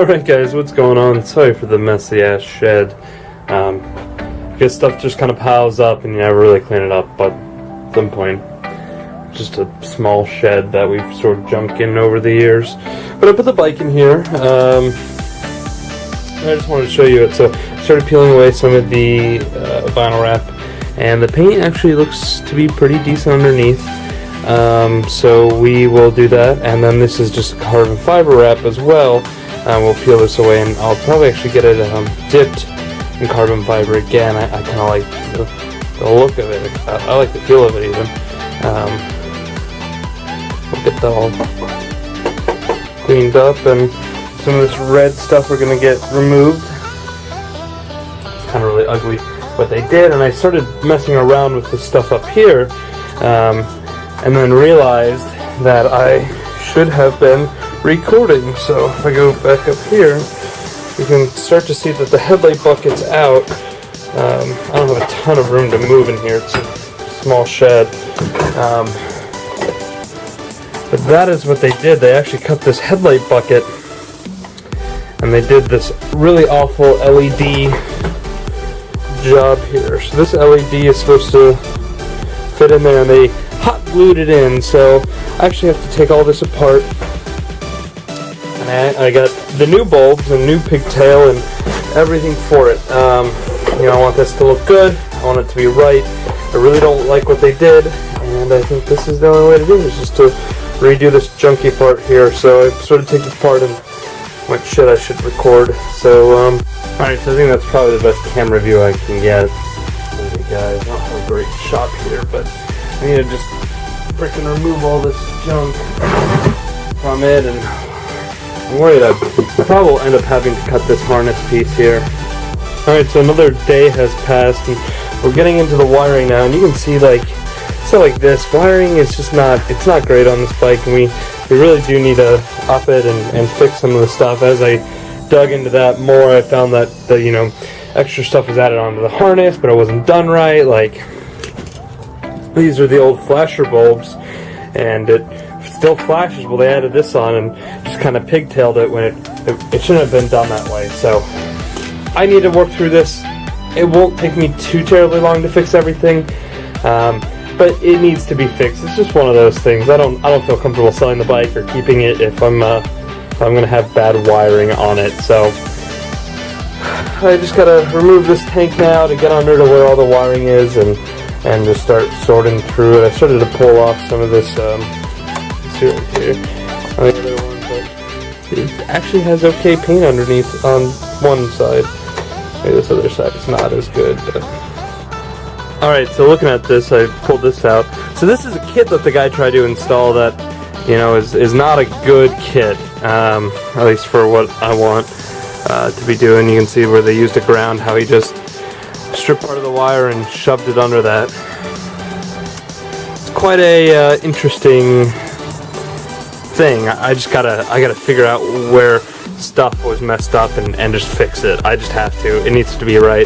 Alright guys, what's going on? Sorry for the messy ass shed. Because stuff just kind of piles up and you never really clean it up, but at some point, just a small shed that we've stored junk in over the years. But I put the bike in here. I just wanted to show you it. So I started peeling away some of the vinyl wrap, and the paint actually looks to be pretty decent underneath. So we will do that, and then this is just carbon fiber wrap as well. We'll peel this away, and I'll probably actually get it dipped in carbon fiber again. I kind of like the look of it. I like the feel of it even. We'll get that all cleaned up, and some of this red stuff we're going to get removed. It's kind of really ugly what they did, and I started messing around with this stuff up here, and then realized that I should have been recording. So if I go back up here, you can start to see that the headlight bucket's out. I don't have a ton of room to move in here. It's a small shed. But that is what they did. They actually cut this headlight bucket, and they did this really awful LED job here. So this LED is supposed to fit in there, and they hot glued it in. So I actually have to take all this apart. And I got the new bulbs and new pigtail and everything for it. You know, I want this to look good. I want it to be right. I really don't like what they did, and I think this is the only way to do it, is just to redo this junky part here. So I sort of take this part and went, shit, I should record. So, alright, so I think that's probably the best camera view I can get. Okay, guys, I don't have a great shot here, but I need to just freaking remove all this junk from it, and I'm worried I probably will end up having to cut this harness piece here. Alright, so another day has passed, and we're getting into the wiring now, and you can see, like, so like this, wiring is just not, it's not great on this bike, and we really do need to up it and fix some of the stuff. As I dug into that more, I found that the, you know, extra stuff was added onto the harness, but it wasn't done right. Like, these are the old flasher bulbs, and it still flashes. Well, they added this on and just kind of pigtailed it when it shouldn't have been done that way. So I need to work through this. It won't take me too terribly long to fix everything, but it needs to be fixed. It's just one of those things. I don't feel comfortable selling the bike or keeping it if I'm gonna have bad wiring on it. So I just gotta remove this tank now to get under to where all the wiring is, and just start sorting through it. I started to pull off some of this here on the other one, but it actually has okay paint underneath on one side. Maybe this other side is not as good, but alright, so looking at this, I pulled this out. So this is a kit that the guy tried to install that, you know, is not a good kit, at least for what I want to be doing. You can see where they used a ground, how he just stripped part of the wire and shoved it under that. It's quite a interesting thing. I gotta figure out where stuff was messed up and just fix it. I just have to. It needs to be right.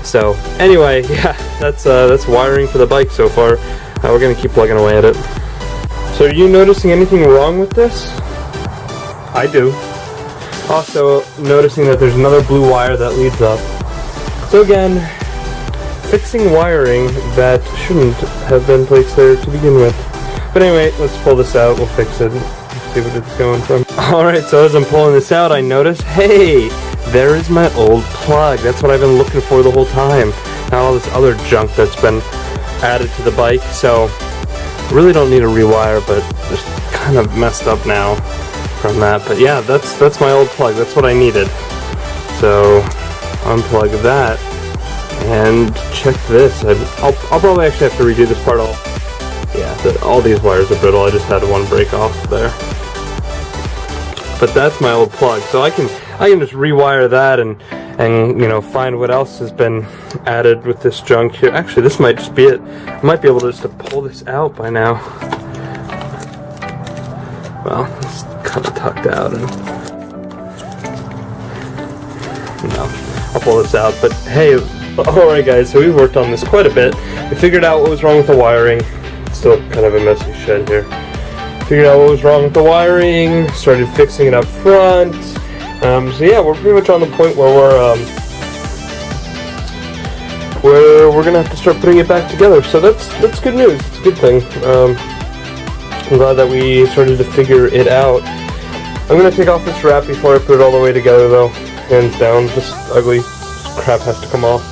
So anyway, yeah, that's wiring for the bike so far. We're gonna keep plugging away at it. So are you noticing anything wrong with this? I do. Also noticing that there's another blue wire that leads up. So again, fixing wiring that shouldn't have been placed there to begin with. But anyway, let's pull this out. We'll fix it. See what it's going from. Alright, so as I'm pulling this out, I notice, hey, there is my old plug. That's what I've been looking for the whole time. Not all this other junk that's been added to the bike. So really don't need a rewire, but just kind of messed up now from that. But yeah, that's my old plug. That's what I needed. So unplug that and check this. I'll probably actually have to redo this part all. Yeah, all these wires are brittle. I just had one break off there. But that's my old plug, so I can just rewire that and you know, find what else has been added with this junk here. Actually, this might just be it. I might be able just to pull this out by now. Well, it's kind of tucked out, and no, I'll pull this out. But hey, alright guys, so we worked on this quite a bit. We figured out what was wrong with the wiring. It's still kind of a messy shed here. Figured out what was wrong with the wiring, started fixing it up front, So yeah, we're pretty much on the point where we're gonna have to start putting it back together. So that's good news. It's a good thing. I'm glad that we started to figure it out. I'm gonna take off this wrap before I put it all the way together, though. Hands down, this ugly crap has to come off.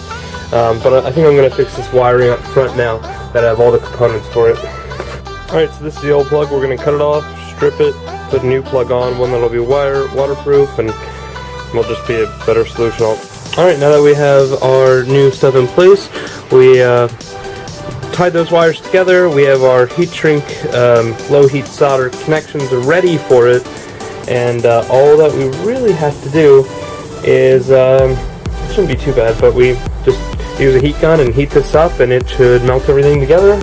But I think I'm gonna fix this wiring up front now that I have all the components for it. Alright, so this is the old plug. We're gonna cut it off, strip it, put a new plug on, one that'll be waterproof, and will just be a better solution. Alright, now that we have our new stuff in place, we tied those wires together. We have our heat shrink, low heat solder connections ready for it, and all that we really have to do is, it shouldn't be too bad, but we just use a heat gun and heat this up, and it should melt everything together.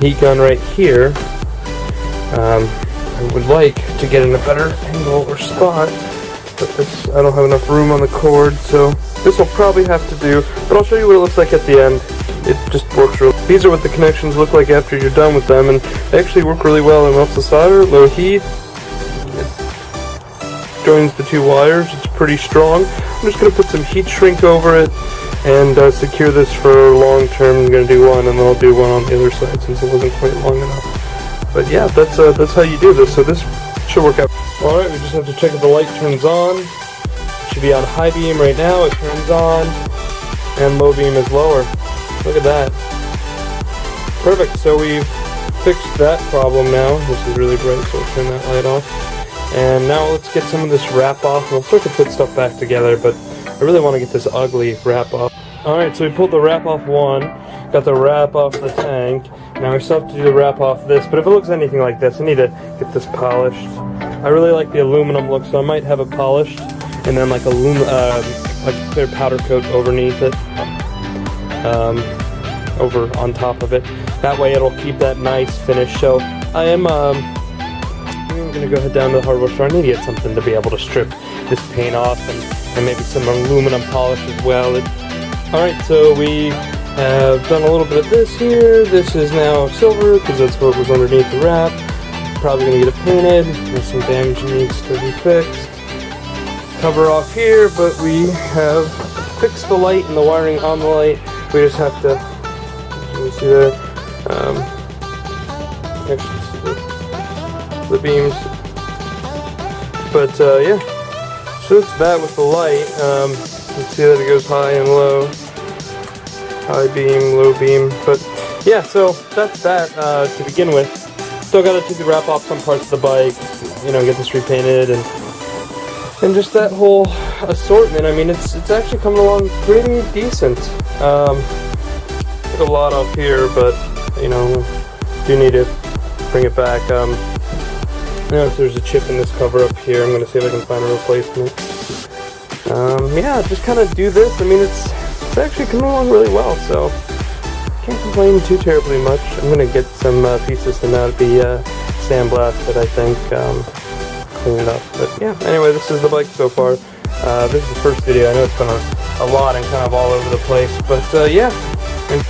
Heat gun right here. I would like to get in a better angle or spot, but I don't have enough room on the cord, so this will probably have to do, but I'll show you what it looks like at the end. It just works really. These are what the connections look like after you're done with them, and they actually work really well. It melts the solder, low heat, it joins the two wires, it's pretty strong. I'm just going to put some heat shrink over it and secure this for long term. I'm going to do one, and then I'll do one on the other side since it wasn't quite long enough. But yeah, that's how you do this. So this should work out. All right, we just have to check if the light turns on. It should be on high beam right now. It turns on, and low beam is lower. Look at that. Perfect. So we've fixed that problem now. This is really bright, so we'll turn that light off. And now let's get some of this wrap off. We'll start to put stuff back together, but I really want to get this ugly wrap off. Alright, so we pulled the wrap off one, got the wrap off the tank. Now we still have to do the wrap off this, but if it looks anything like this, I need to get this polished. I really like the aluminum look, so I might have it polished, and then like like clear powder coat underneath it, over on top of it. That way it'll keep that nice finish. So I am I'm gonna go ahead down to the hardware store. I need to get something to be able to strip this paint off, and maybe some aluminum polish as well. Alright, so we have done a little bit of this here. This is now silver because that's what was underneath the wrap. Probably going to get it painted. There's some damage needs to be fixed. Cover off here, but we have fixed the light and the wiring on the light. We just have to, you see there, actually the beams. But yeah, so it's that with the light. You can see that it goes high and low. High beam, low beam. But yeah, so that's that to begin with. Still got to take the wrap off some parts of the bike, you know, get this repainted, and just that whole assortment. I mean, it's actually coming along pretty decent. Took a lot off here, but you know, do need to bring it back. Notice there's a chip in this cover up here. I'm going to see if I can find a replacement. Yeah, just kind of do this. I mean, it's actually coming along really well, so can't complain too terribly much. I'm going to get some pieces to now be sandblasted, I think, clean it up. But yeah, anyway, this is the bike so far. This is the first video. I know it's been a lot and kind of all over the place, but yeah,